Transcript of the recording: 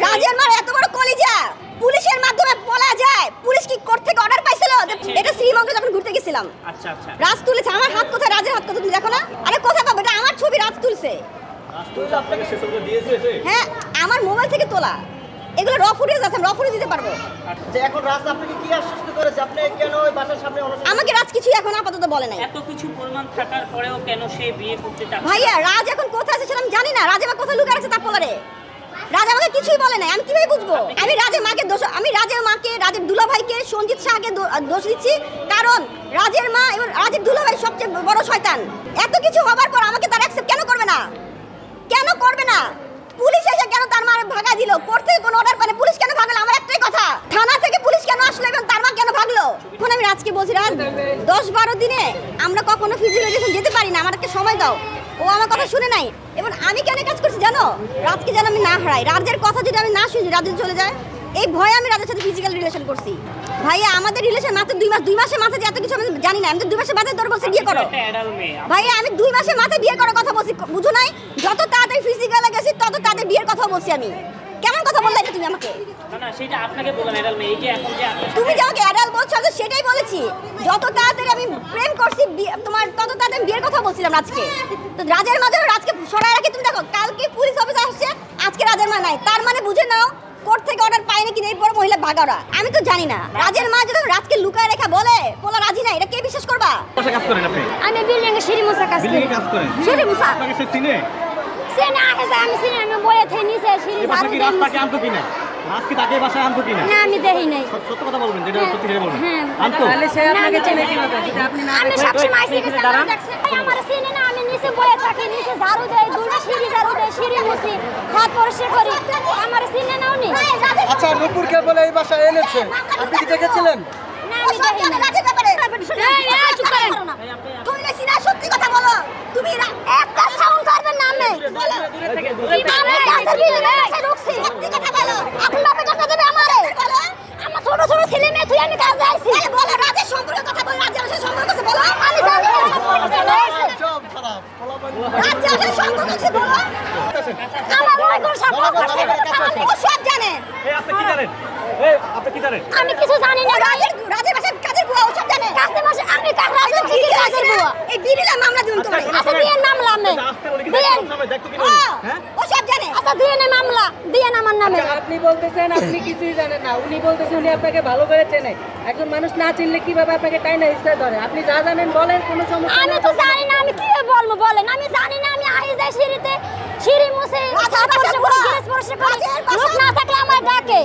রাজের মার এত বড় কলিজা পুলিশের মাধ্যমে বলা যায়। পুলিশ কি কোর্ট থেকে অর্ডার পাইছিল? এটা শ্রীমঙ্গলে যখন ঘুরতে গেছিলাম। আচ্ছা আচ্ছা, রাজ তুলেছে। আমার হাত কোথায়? রাজের হাত কোথায়? তুমি দেখো না? আরে কোথায় পাবো? এটা আমার ছবি, রাজ তুলছে। আপনাকে সে ছবিটা দিয়েছে? হ্যাঁ, আমার মোবাইল থেকে তোলা। এগুলো র ফুটেজ আছে, র ফুটেজ দিতে পারবো। আচ্ছা, এখন রাজ আপনাকে কি আশ্বস্ত করেছে? আপনি কেন ওই বাসার সামনে অনশন? আমাকে রাজ কিছু এখন আপাতত বলে নাই। এত কিছু প্রমাণ থাকার পরেও কেন সে বিয়ে করতে চায়? ভাইয়া, রাজ এখন কোথায় আছে সেটা আমি জানি না। রাজ আমার কোথায় লুকিয়ে আছে তা বলারে। রাজ আমাকে কিছুই বলে নাই, আমি কিভাবে বুঝবো? আমি রাজের মাকে দোষ, আমি রাজের মাকে, রাজের দুলাভাইকে, সঞ্জিত শাহকে দোষ দিচ্ছি, কারণ রাজের মা এবং রাজের দুলাভাই সবচেয়ে বড় শয়তান। এত কিছু হবার পর আমাকে তার অ্যাকসেপ্ট কেন করবে না? কেন করবে না? পুলিশ এসে কেন তার মারে ভাগা দিল? কোর্ট থেকে কোনো অর্ডার পায় পুলিশ কেন ভাগলো? আমার একটাই কথা, থানা থেকে পুলিশ কেন আসলো এবং তার মা কেন ভাগলো? এখন আমি রাজকে বলছি, রাজ 10-12 দিনে আমরা কখনো ফিজিওলজিস্ট যেতে পারি না, আমাকে সময় দাও। ও আমার কথা শুনে নাই। এবং আমি কেন কাজ করছি জানো? রাজকে যেন আমি না হারাই। রাজের কথা যদি আমি না শুনি, রাজ চলে যায়, এই ভয়ে আমি রাজের সাথে ফিজিক্যাল রিলেশন করছি। ভাইয়া, আমাদের রিলেশন মাত্র 2 মাস। 2 মাসের মাথায় যে এত কিছু আমি জানি না। আমি তো 2 মাসের মাথায় তোর বলছি বিয়ে করো। ভাইয়া, আমি 2 মাসের মাথায় বিয়ে করার কথা বলছি, বুঝো নাই? যত তাড়াতাড়ি ফিজিক্যালে গেছি তত তাড়াতাড়ি বিয়ের কথা বলছি আমি। কেমন কথা বললে এটা তুমি আমাকে? না, সেটা আপনাকে বললাম অ্যাডাল মেয়ে। এই যে এখন যে তুমি যে আমাকে অ্যাডাল বলছো, আমি সেটাই বলেছি। যত তাড়াতাড়ি আমি প্রেম করছি তোমার, তত তাড়াতাড়ি বিয়ের কথা বলছিলাম রাজকে। তো রাজের মাঝে রাজকে সরাই রাখি। তুমি দেখো, কালকে পুলিশ অফিসার আসছে, আজকে রাজের মা নাই। তার মানে বুঝে নাও কোর্ট থেকে অর্ডার পায় নাকি এরপর মহিলা ভাগারা। আমি তো জানি না। রাজের মা যদি রাজকে লুকায় রেখা বলে পোলা রাজি না, এটা কে বিশ্বাস করবা? কোথায় কাজ করেন আপনি? আমি বিল্ডিং এ সিঁড়ি মোছা কাজ করি। বিল্ডিং এ কাজ করেন? সিঁড়ি মোছা। আপনাকে সে চিনে? চেনা আছে, আমি চিনি। আমি বয়ে থেকে নিচে সিঁড়ি এই বাসা কি রাস্তাকে আনতো কিনা? রাজ কি তাকে বাসায় আনতো কিনা? না, আমি দেখি নাই। সত্য কথা বলবেন, যেটা সত্যি সেটা বলবেন। হ্যাঁ, আনতো? তাহলে সে আপনাকে চিনে কিভাবে যদি আপনি না? আমি সবসময় আইছি, আমার চিনি না। আমি নিচে বয়ে থাকি, নিচে ঝাড়ু দেই, দুটো সিঁড়ি ঝাড়ু দেই, সিঁড়ি মুছি, হাত পরিষ্কার করি। আমার চিনে নাও নি। আচ্ছা, নূপুরকে বলে এই বাসায় এনেছে, আপনি কি দেখেছিলেন? না, আমি দেখি না। এই চুপ করেন। তুমি না সিনা, সত্যি কথা বলো। তুমি একটা সাউন্ড করবে না। আমি আমি কাছে বিলে এসে ঢুকছি। সত্যি কথা বলো। এখন বাপে টাকা দেবে আমারে? বলো। আমার ছোট ছোট ছেলে মেয়ে তুই আমি কাজে আইছি। তাহলে বলো, রাজের সম্পর্কের কথা বলো। রাজের সাথে সম্পর্ক আছে বলো। আমি জানি না। সব খারাপ। রাজের সাথে সম্পর্ক আছে বলো। আমার ওই কোন সম্পর্ক আছে? ও সব জানে। এই আপনি কি জানেন? এই আপনি কি জানেন? আমি কিছু জানি না। রাজের বাসার কাজের বুয়া ও সব জানে। কাজের বাসা আমি রাজের কাজের বুয়া। এই বিড়িলা মামলা দিন তোমার। আচ্ছা, দিয়েন মামলা আমি। দিয়েন নামে দেখতো কি না? হ্যাঁ, ও সব জানে। আচ্ছা, দিয়েন মামলা, দিয়েন আমার নামে। আপনি বলতেছেন আপনি কিছুই জানেন না, উনি বলতেছেন উনি আপনাকে ভালো করে চেনে। একজন মানুষ না চিনলে কিভাবে আপনাকে টাইনা ইচ্ছা ধরে? আপনি যা জানেন বলেন, কোনো সমস্যা। আমি তো জানি না, আমি কি বলবো বলেন? আমি জানি না। আমি আই যাই সিঁড়িতে, সিঁড়ি মুছে, ছাদ পরিষ্কার করি, গ্যাস পরিষ্কার করি। লোক না থাকলে আমার ডাকে।